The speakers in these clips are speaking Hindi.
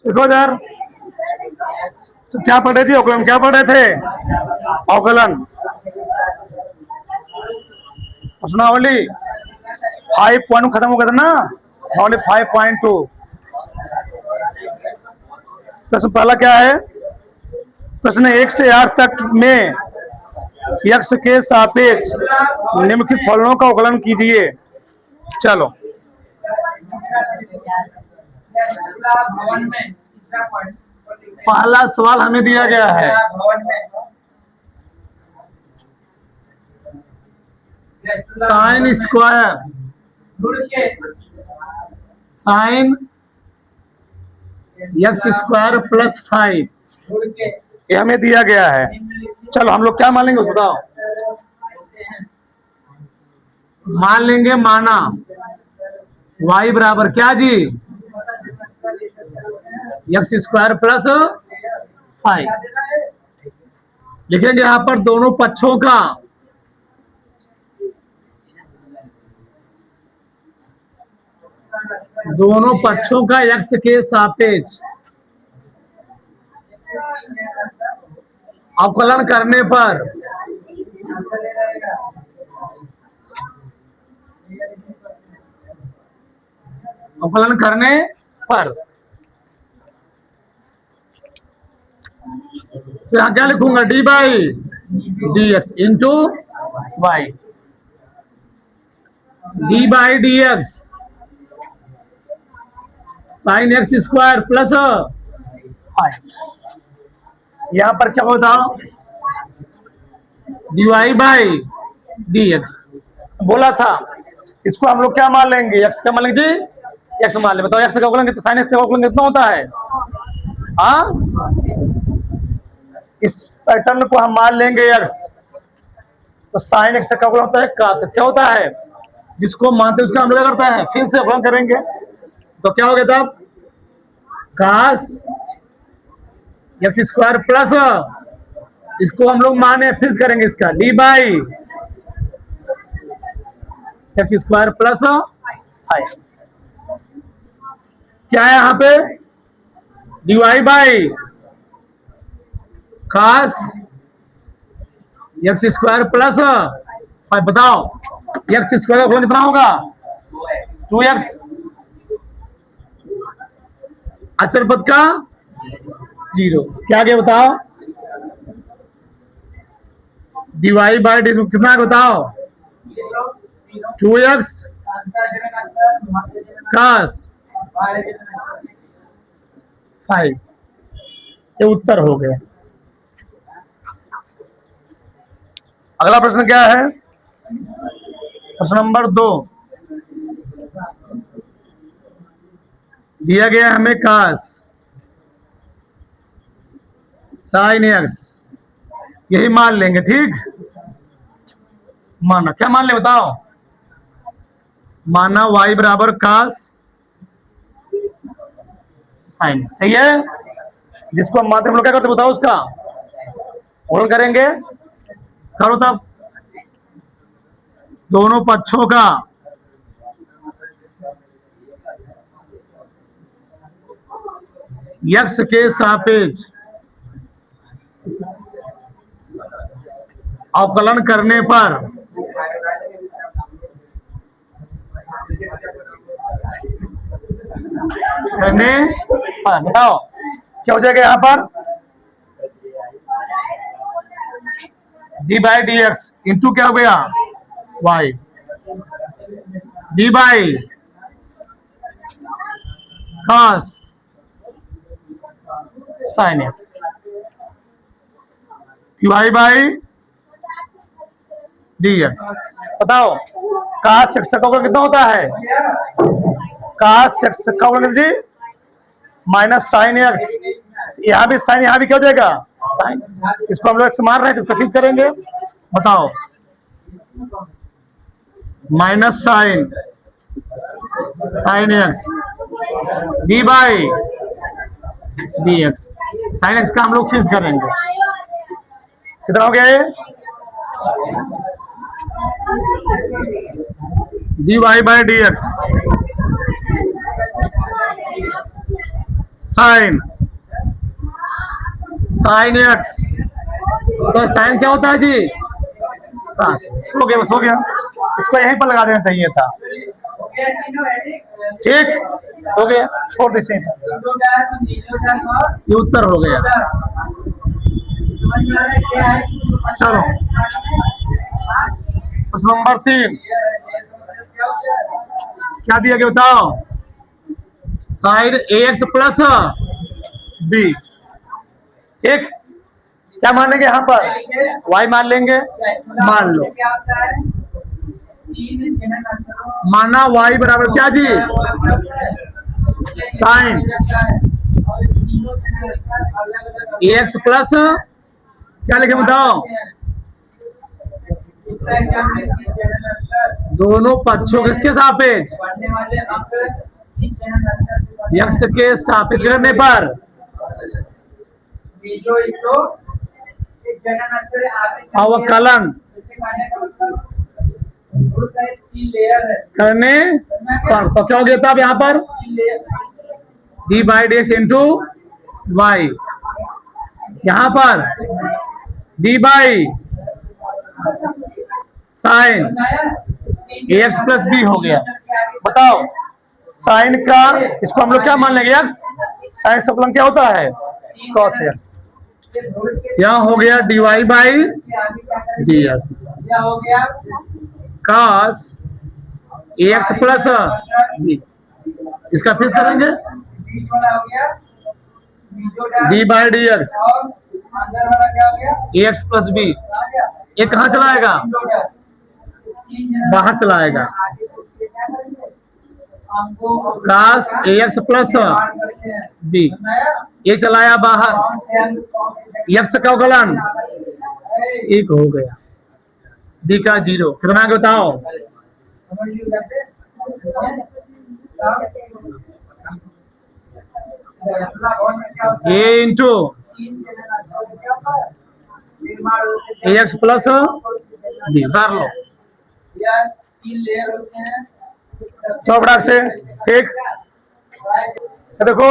देखो यार, तो क्या पढ़े थे अवकलन, क्या पढ़े थे अवकलन प्रश्नावली 5.1 खत्म हो गया था ना, प्रश्नावली 5.2। प्रश्न पहला क्या है, प्रश्न 1 से 8 तक में यक्ष के सापेक्ष निम्नलिखित फलनों का अवकलन कीजिए। चलो पहला सवाल हमें दिया गया है, साइन एक्स स्क्वायर प्लस 5 ये हमें दिया गया है। चलो हम लोग क्या मान लेंगे बताओ। मान लेंगे माना y बराबर क्या जी, एक्स स्क्वायर प्लस 5। लिखेंगे यहां पर दोनों पक्षों का x के सापेक्ष अवकलन करने पर तो यहां क्या लिखूंगा, D by D X into Y, D by D X sine X square plus 5। यहां पर क्या होता, D Y by D X. बोला था इसको हम लोग क्या मान लेंगे, एक्स क्या मान लेंगे जी, एक्स मान लेंगे। बताओ एक्स का अवकलन कितना, साइन एक्स का अवकलन कितना होता है। इस पैटर्न को हम मान लेंगे एक्स, तो साइन एक्स का अवकलन होता है कास एक्स। क्या होता है, जिसको मानते हैं उसका हम लोग क्या करते हैं, फिर से अवकलन करेंगे। तो क्या हो गया तब, कास एक्स स्क्वायर प्लस, इसको हम लोग माने फिर करेंगे इसका D by X square plus 5। क्या है यहां पे, D Y by cos X square plus 5। बताओ एक्स स्क्वायर का कितना होगा, 2x, अचर पद का 0। क्या गया बताओ, डी वाई बाई डी कितना है बताओ, 2x कास 5। ये उत्तर हो गया। अगला प्रश्न क्या है, प्रश्न नंबर 2 दिया गया हमें कास साइन एक्स, यही मान लेंगे। ठीक, माना क्या मान ले बताओ, माना y बराबर कास साइन, सही है। जिसको हम मानते हम लोग क्या करते बताओ, उसका और करेंगे। करो तब, दोनों पक्षों का यक्ष के सापेक्ष अवकलन करने पर बताओ क्या हो जाएगा यहां पर, D by D X into क्या हो गया Y, D by cos sine X, Y by D X. बताओ कास एक्स का अवकलन कितना होता है, कास एक्स का अवकलन जी माइनस साइन एक्स, यहाँ भी साइन, यहाँ भी क्या हो जाएगा साइन। इसको हम लोग एक्स मार रहे हैं तो इसको फिक्स करेंगे। बताओ minus sine sine X D by D X, sine X का हम लोग फिक्स करेंगे। कितना हो गया ये, D Y by D X sine sine X, तो साइन क्या होता है जी? हो गया, बस हो गया, इसको यहीं पर लगा देना चाहिए था। ठीक हो गया, छोड़ दे, ये उत्तर हो गया। चलो प्रश्न नंबर 3 क्या दिया गया बताओ? साइन ए एक्स प्लस बी। ठीक, क्या मान लेंगे यहाँ पर? y मान लेंगे, मान लो, माना y बराबर क्या जी? साइन ए एक्स प्लस क्या लिखे बताओ? दोनों पक्षों किसके सापेक्ष? एक्स के सापेक्ष करने पर अवकलन करने पर, तो क्या हो गया था अब यहाँ पर? D by D X into Y, यहाँ पर D by sine A x plus B हो गया। बताओ साइन का, इसको हम लोग क्या मान लेंगे? एक्स। साइन का फलन क्या होता है? Cos X. यहाँ हो गया D Y by D X cos A x plus B, इसका फिर करेंगे D by D X A x plus B, ये कहाँ चलाएगा? बाहर चलाएगा, cos A x plus B, ये चलाया बाहर, एक्स का अवकलन 1 हो गया, डी का 0, कितना आगे बताओ? ए इंटू ए एक्स प्लस बी, भर लो तो बड़ा से। ठीक, देखो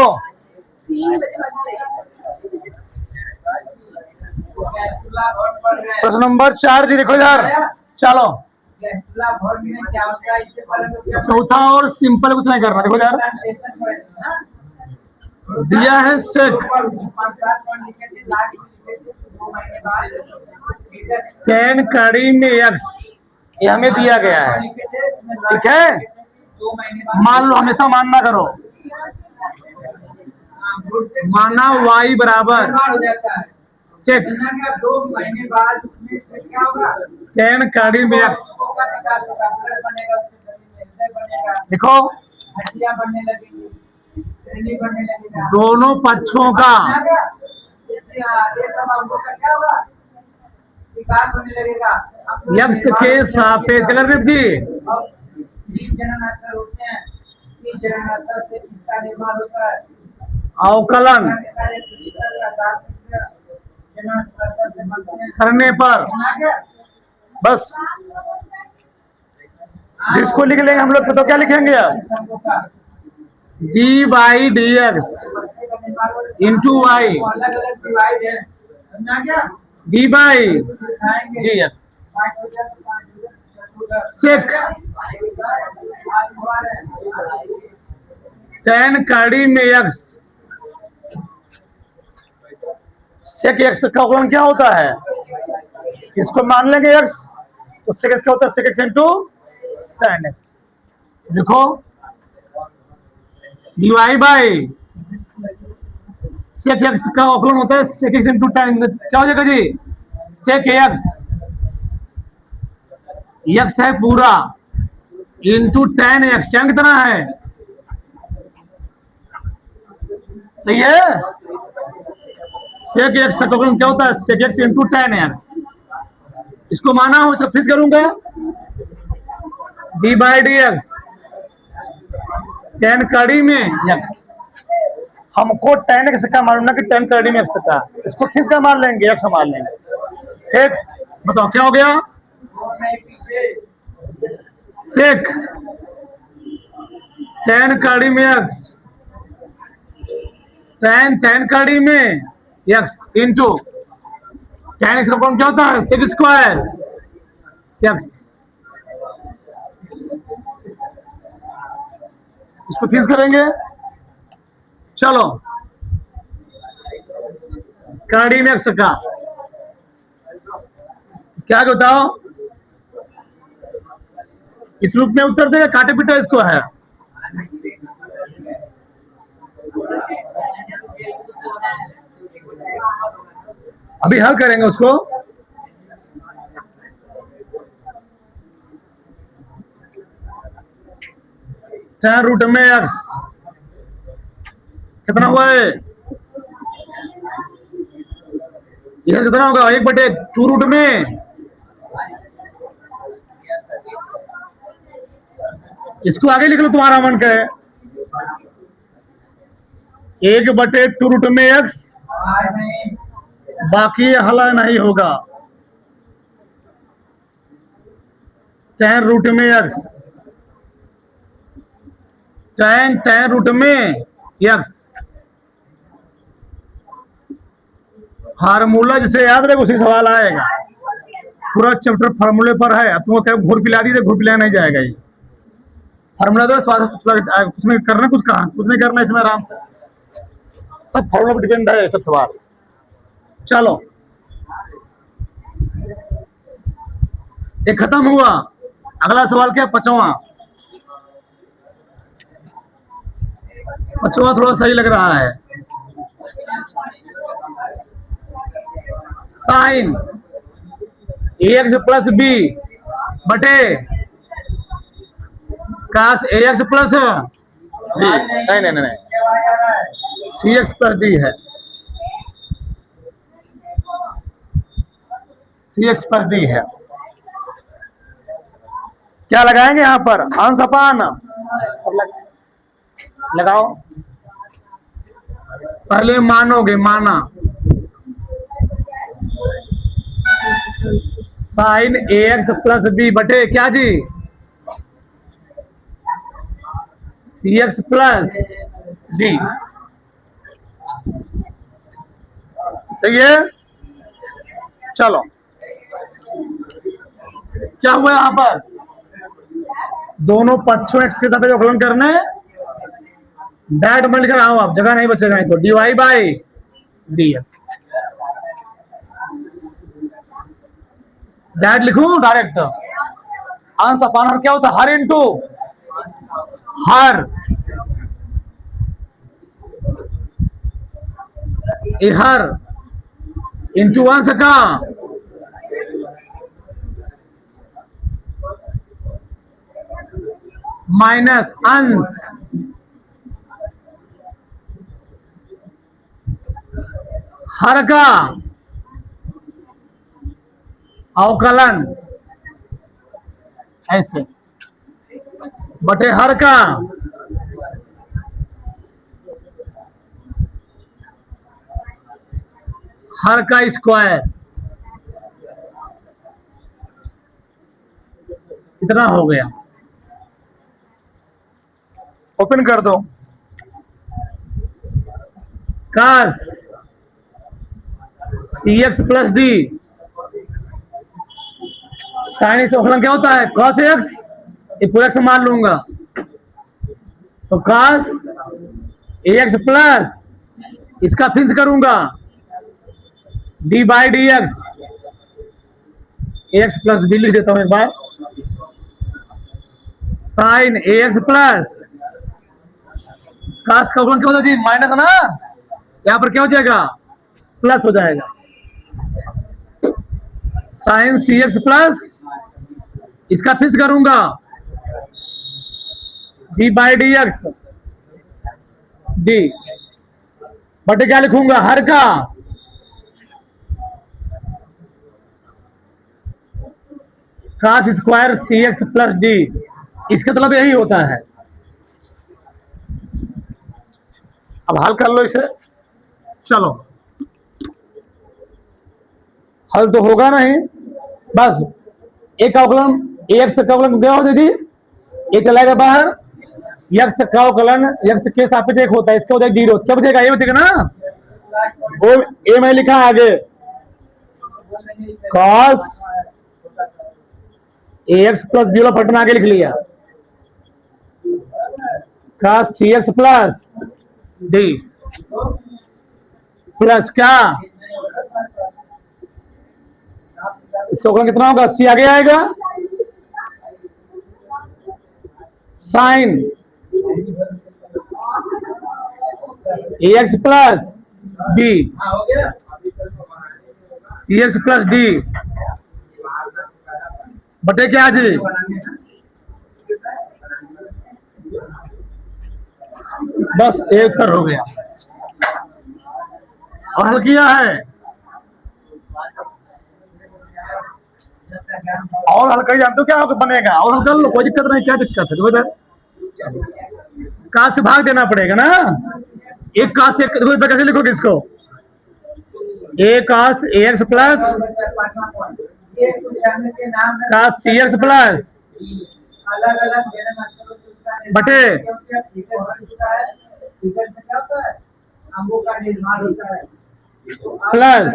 प्रश्न नंबर 4 जी, देखो इधर, चलो चौथा और सिंपल कुछ नहीं करना। देखो इधर दिया है सेक टेन कड़ी में एक्स, ये हमें दिया गया है। ठीक है, मान लो, हमेशा मानना करो, माना y बराबर सेक टेन कड़ी में एक्स, देखो दोनों पक्षों का एक्स के सापेक्ष कलर जी अवकलन करने पर, बस जिसको लिख लेंगे हम लोग, तो क्या लिखेंगे? D by D X into Y D by D X sec tan कड़ी में एक्स, सेक एक्स का अवकलन क्या होता है? इसको मान लेंगे एक्स, तो सेक एक्स क्या होता है? Sec x into ten x. लिखो d Y by sec x का अवकलन होता है सेक एक्स इंटू टेन, क्या हो जाएगा जी? सेक एक्स, एक्स है पूरा, इंटू टेन एक्स, टेन कितना है? सही है, सेक एक्स का अवकलन क्या होता है? Sec x into ten X. इसको माना हो तो फिर करूंगा D by D X tan कड़ी में एक्स, हमको टेन एक्स का मालूम ना कि टेन कड़ी में एक्स का, इसको किस का मान लेंगे? एक्स मान लेंगे। ठीक, बताओ क्या हो गया? सेक टेन कड़ी में एक्स tan कड़ी में x इंटू tan इसका फॉर्म क्या होता है सेक स्क्वायर x। इसको फिक्स करेंगे। चलो कड़ी में x का क्या बताओ, इस रूप में उत्तर देगा काटे पीटा इसको है। अभी हल करेंगे उसको। tan रूट में x कितना हुआ है, यह कितना होगा 1/2 रूट में, इसको आगे लिख लो तुम्हारा मन का है 1/2 रूट में x, बाकी हल नहीं होगा। tan रूट में x, tan रूट में x, फार्मूला जिसे याद रहे उसी सवाल आएगा। पूरा चैप्टर फार्मूले पर है। अब तुमको क्या घूर पिला दी तो घूर पिलाया नहीं जाएगा। ये फार्मूला तो कुछ नहीं करना, कुछ कहा कुछ नहीं करना इसमें, आराम से सब फार्मूला पर डिपेंड है सब सवाल। चलो ये खत्म हुआ। अगला सवाल क्या, पांचवा थोड़ा सही लग रहा है। साइन ax प्लस बी बटे काश ax प्लस नहीं सी एक्स प्लस डी है, सी एक्स प्लस डी है। क्या लगाएंगे यहां पर, अंश अपान लगाओ। पहले मानोगे, माना साइन ax प्लस बी बटे क्या जी सी एक्स प्लस डी, सही है। चलो क्या हुआ यहां पर, दोनों पक्षों x के साथ अवकलन करने, डायरेक्ट मल्टीप्लाई कर आओ, आप जगह नहीं बचेगा। तो dy बाई dx डायरेक्ट लिखूं, डायरेक्ट अंश अपान हर क्या होता है, हर इंटू हर, हर इंटू अंश का माइनस अंश हर का अवकलन, ऐसे बटे हर का स्क्वायर, कितना हो गया, ओपन कर दो। Cos c x plus d, sine x अवकलन क्या होता है कॉस एक्स, ये पूरा एक्स मान लूंगा, तो कॉस ए एक्स प्लस इसका फिक्स करूंगा D by D X, A x plus B लिख देता हूं एक बार, साइन ए एक्स प्लस काश का अवकलन क्या होता है जी, माइनस ना, यहां पर क्या हो जाएगा प्लस हो जाएगा, साइन सी एक्स प्लस इसका फिक्स करूंगा D by D x D बटे क्या लिखूंगा हर का काश स्क्वायर सी एक्स प्लस डी, इसका मतलब यही होता है। अब हल कर लो इसे। चलो हल तो होगा नहीं, बस एक अवकलन एक्स का अवकलन क्या हो दीदी, ये चलाएगा बाहर, यक्स का अवकलन यक्स के सापेक्ष एक होता है, इसका होता है 0, क्या बचेगा? ये बचेगा ना। वो ए में लिखा है आगे cos ax प्लस बी वाला पलटन आगे लिख लिया, cos cx plus D plus क्या, इसका अवकलन कितना होगा? 80 आगे आएगा, sine ax plus B C x plus D बटे क्या जी, बस एक उत्तर हो गया। और हल किया है, और हल कर जानते हो क्या बनेगा? और हल कर लो, कोई दिक्कत नहीं, क्या दिक्कत है? देखो का से भाग देना पड़ेगा ना, एक का से कैसे लिखोगे इसको? ए कास A x plus cos C x plus बटे प्लस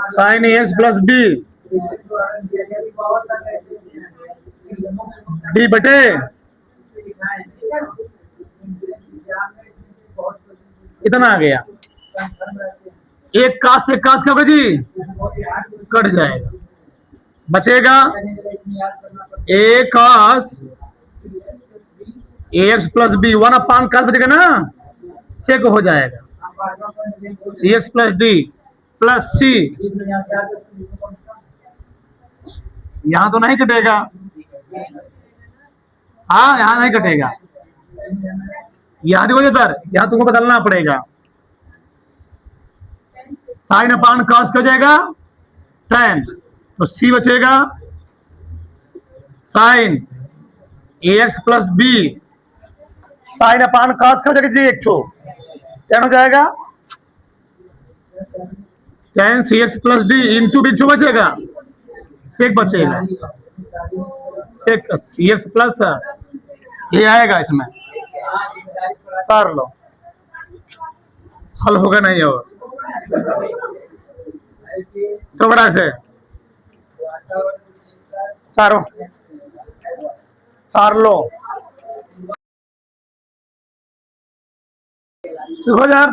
साइन ए एक्स प्लस बी डी बटे इतना आ गया। एक कास से कास का बजी कट जाएगा, बचेगा ए कास ए एक्स प्लस बी, 1/, कास बचेगा ना, सेक हो जाएगा सी एक्स प्लस डी प्लस सी, यहां तो नहीं कटेगा, हाँ यहां नहीं कटेगा, यहां देखो इधर, यहां तुमको बदलना पड़ेगा, साइन अपान कॉस हो जाएगा tan, तो सी बचेगा साइन ए एक्स प्लस बी, साइन अपान कॉस का हो जाएगा जी, एक तो tan हो जाएगा tan c x plus d into b बचेगा, सेक बचेगा, सेक सी एक्स प्लस ये आएगा इसमें, कर लो, हल होगा नहीं और तो बड़ा से तारो तार लो, देखो यार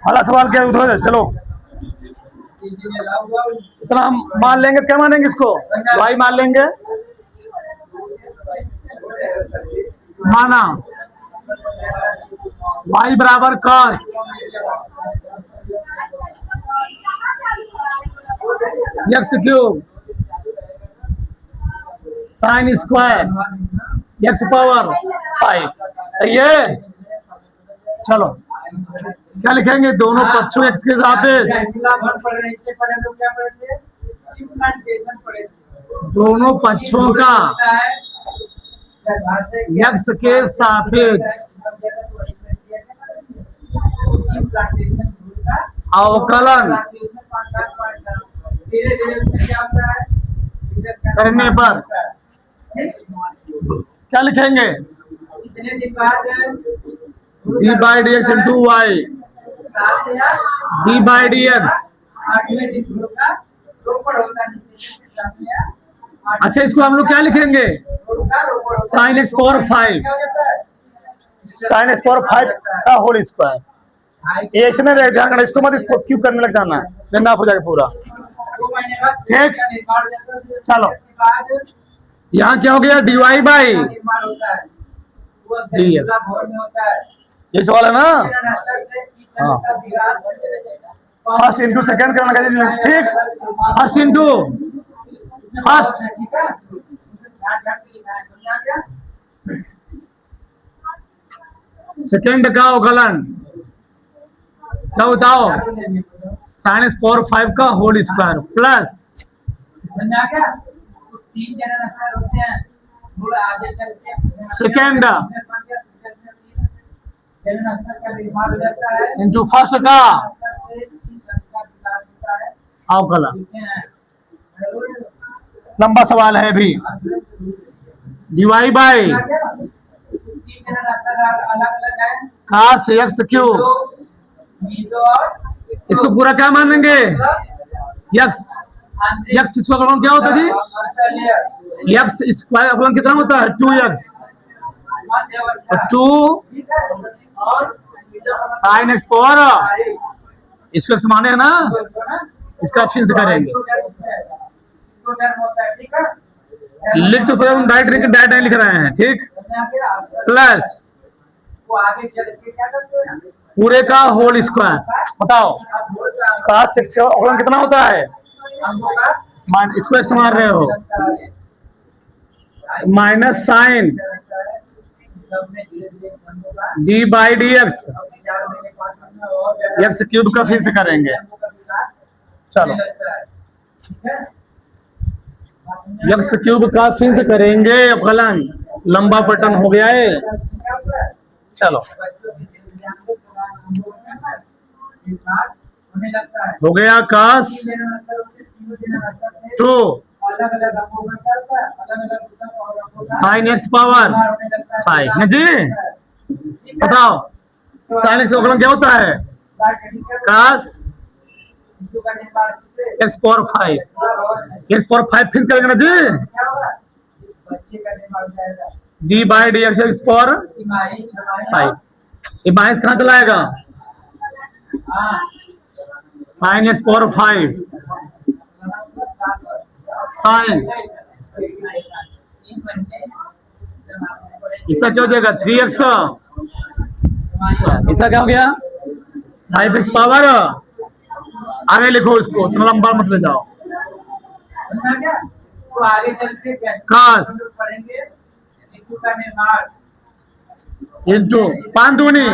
हला सवाल क्या उठो, चलो इतना हम मान लेंगे, क्या मानेंगे इसको? y मान लेंगे, माना y बराबर cos X cube sine square x power 5, सही है। चलो क्या लिखेंगे? दोनों पक्षों एक्स के सापेक्ष, दोनों पक्षों का एक्स के सापेक्ष अवकलन करने पर क्या लिखेंगे? D by D X into Y, D by D X. अच्छा इसको हम लोग क्या लिखेंगे? Sine X power 5, sine X power 5 का होल स्क्वायर, ये इसमें ध्यान करना, इसको मत क्यूब करने लग जाना है, नाफ हो जाएगा पूरा, ठीक। चलो यहाँ क्या हो गया? D Y by D X, ये सवाल है ना, हाँ फर्स्ट इंटू सेकेंड करना चाहिए, ठीक, फर्स्ट इंटू फर्स्ट, सेकेंड का अवकलन क्या बताओ? साइनस पावर 5 का whole square plus second into first का अवकलन, लंबा सवाल है अभी। Divide by cos X cube, इसको पूरा क्या मानेंगे? एक्स। एक्स इसका अवकलन क्या होता जी? एक्स स्क्वायर अवकलन कितना होता है? 2x। 2 साइन एक्स पावर, इसको एक्स माने है ना, इसका फिर से करेंगे। लिख तो डायरेक्ट लिख रहे हैं, ठीक। प्लस पूरे का होल स्क्वायर। बताओ cos एक्स का अवकलन कितना होता है? इसको एक्स मान रहे हो, minus sine D by D x, X cube का फिर से करेंगे। चलो एक्स क्यूब का फिर से करेंगे अवकलन, लंबा पैटर्न हो गया है। चलो हो गया cos 2 साइन एक्स पावर 5 है जी। बताओ साइन एक्स अवकलन क्या होता है? cos x power 5, x power 5 फिर करेंगे ना जी, d by D x x power 5। ये माइनस कहाँ चलाएगा? साइन एक्स पावर 5 साइन, इसका क्या हो जाएगा? 3x, इसका क्या हो गया? 5x पावर, आगे लिखो इसको, इतना लंबा मत ले जाओ। तो आगे चलते cos इंटू 5 दूनी,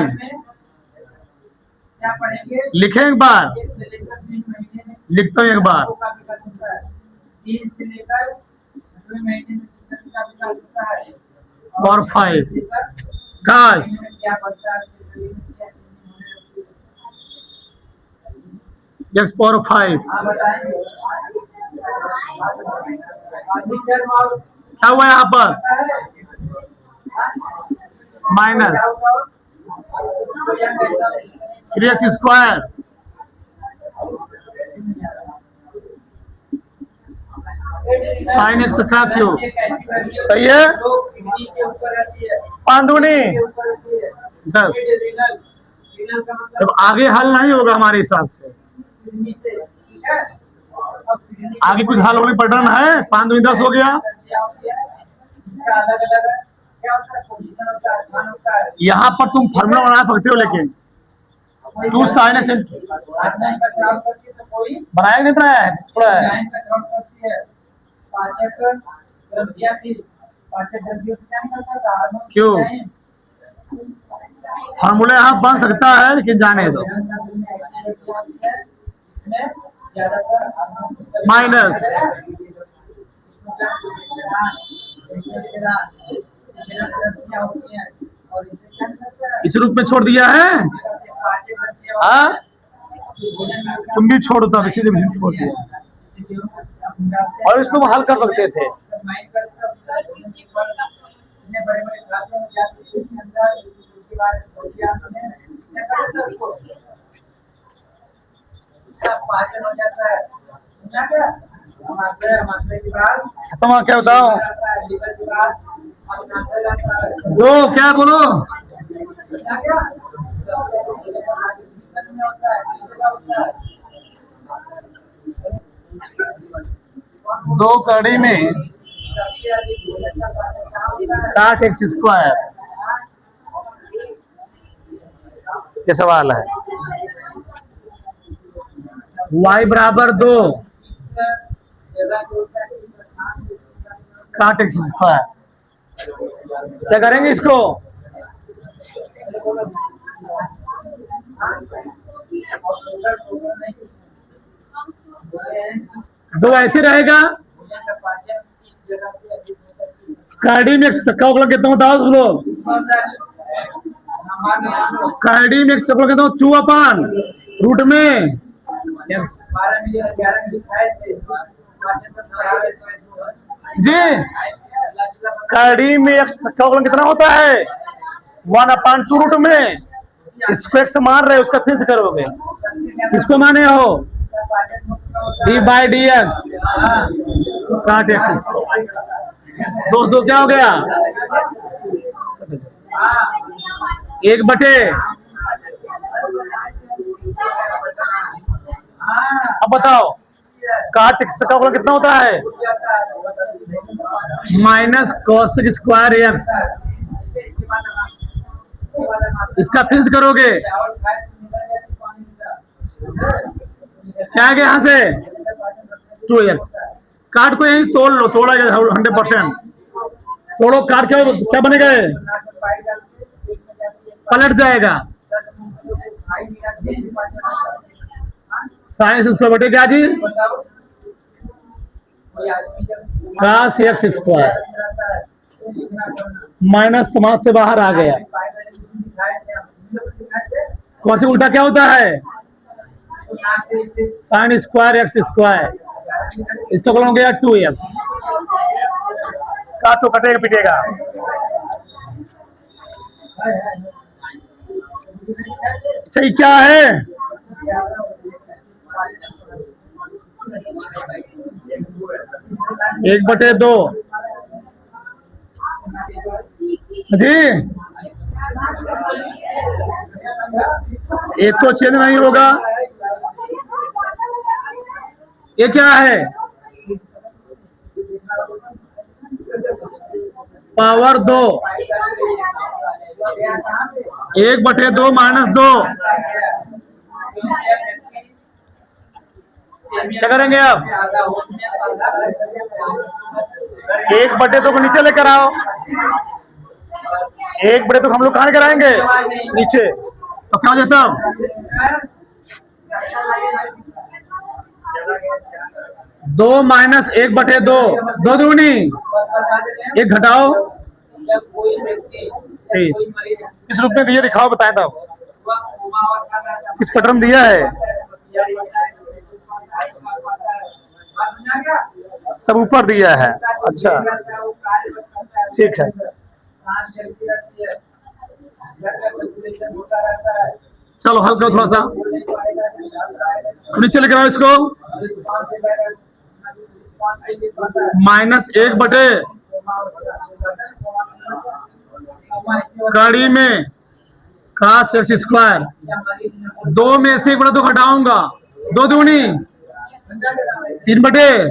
लिखें एक बार, लिखता हूँ एक बार, और 5 cos एक्स पावर 5 क्या हुआ यहाँ पर? Minus 3x square sine X का क्यूब, सही है। 5 दूनी 10। जब आगे हल नहीं होगा हमारे हिसाब से, आगे कुछ हल होने पैटर्न है। 5 दूनी 10 हो गया। यहाँ पर तुम फॉर्मूला बना सकते हो, लेकिन 2 साइन एक्स बनाया नहीं बनाया है, छोड़ा है। क्यों? फॉर्मूला यहाँ बन सकता है, लेकिन जाने दो। माइनस इस रूप में छोड़ दिया है। हाँ तुम भी छोड़ो, तब इसीलिए भी छोड़ दिया, और इसको हल कर सकते थे। खत्म क्या बताओ? दो क्या बोलो? दो कड़ी में काट एक्स स्क्वायर, ये सवाल है। y बराबर 2 काट एक्स स्क्वायर, क्या करेंगे इसको? दो ऐसे रहेगा। कार्डी में कितना बताओ सब लोग? कार्डी में कितना? 2 अपन रूट में जी कड़ी में x का अवकलन कितना होता है 1/2 रूट में। इसको x मान रहे उसका फिर से करोगे, इसको माने हो d/dx काट x। दोस्तों क्या हो गया 1/। अब बताओ काट x का अवकलन कितना होता है -cos स्क्वायर x। इसका फिर से करोगे क्या है यहां से 2x। काट को यही तोड़ लो, तोड़ा 100% तोड़ो, काट के क्या बनेगा पलट जाएगा साइंस स्क्वायर बटे क्या जी cos x स्क्वायर माइनस समाज से बाहर आ गया। कौन से उल्टा क्या होता है sin स्क्वायर x स्क्वायर। इसका बोला हो गया 2x। काटो कटेगा पिटेगा। अच्छा ये क्या है 1/2 जी। एक तो चेंज नहीं होगा। ये क्या है पावर 2 1/2 -2। क्या करेंगे अब 1/2 को नीचे लेकर आओ। 1/2 को हम लोग कहां लेकर आएंगे नीचे, तो क्या हो जाता 2 - 1/2 2 दूनी 1 घटाओ। किस रूप में दिया दिखाओ बताएं तब किस पैटर्न दिया है। सब ऊपर दिया है। अच्छा ठीक है चलो हल करो थोड़ा सा नीचे लेकर आओ इसको -1/। कड़ी में cos x स्क्वायर 2 में से 1/2 घटाऊंगा 2 दूनी 3/।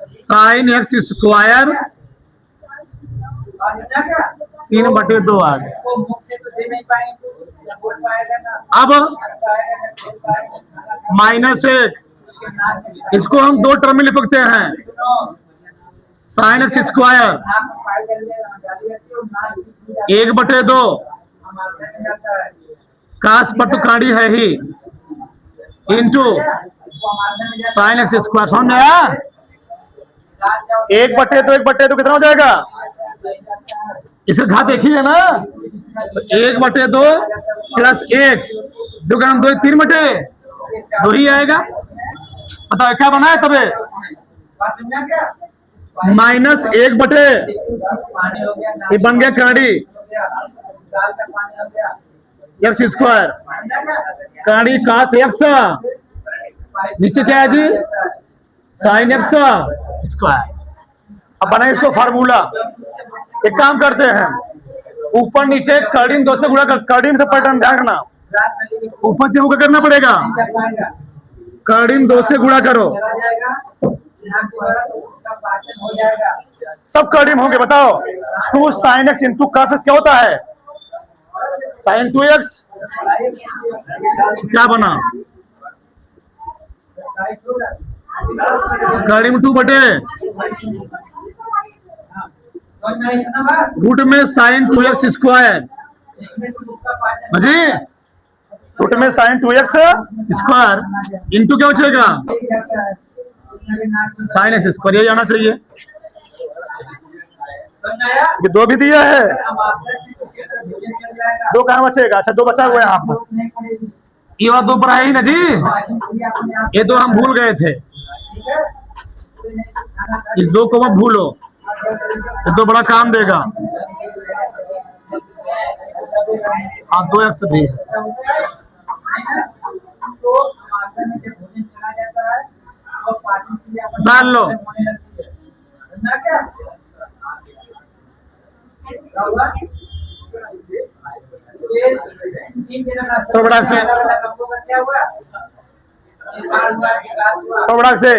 sin x स्क्वायर 3/2 आ गया। अब -1 इसको हम 2 टर्म में लिख सकते हैं sin x स्क्वायर 1/2 काश पर तो काड़ी है ही इंटू sin x स्क्वायर। समझ में आया 1/2 कितना हो जाएगा इसका घात देखिए ना 1/2 प्लस 1 2 गुना 2 3/2 ही आएगा। बताओ क्या बना है तबे -1/। ये बन गया काड़ी x स्क्वायर काड़ी cos x नीचे क्या है जी sin x स्क्वायर। अब बनाए इसको फार्मूला। एक काम करते हैं ऊपर नीचे कर्डिन 2 से गुणा कर कर्डिन से पैटर्न ध्यान रखना ऊपर से क्या करना पड़ेगा कर्डिन 2 से गुणा करो सब कर्डिन होंगे। बताओ 2 sin x into cos x क्या होता है sin 2x। क्या बना कर्डिन 2/। रूट में sin 2x स्क्वायर जी रूट में sin 2x स्क्वायर इंटू क्या बचेगा sin x स्क्वायर। ये आना चाहिए। ये 2 भी दिया है 2 कहाँ बचेगा। अच्छा 2 बचा हुआ है यहाँ पर ये वाला 2 पर है ही ना जी ये तो हम भूल गए थे, इस 2 को मत भूलो, ये तो बड़ा काम देगा। हाँ 2x भी डाल लो। तो बड़ा से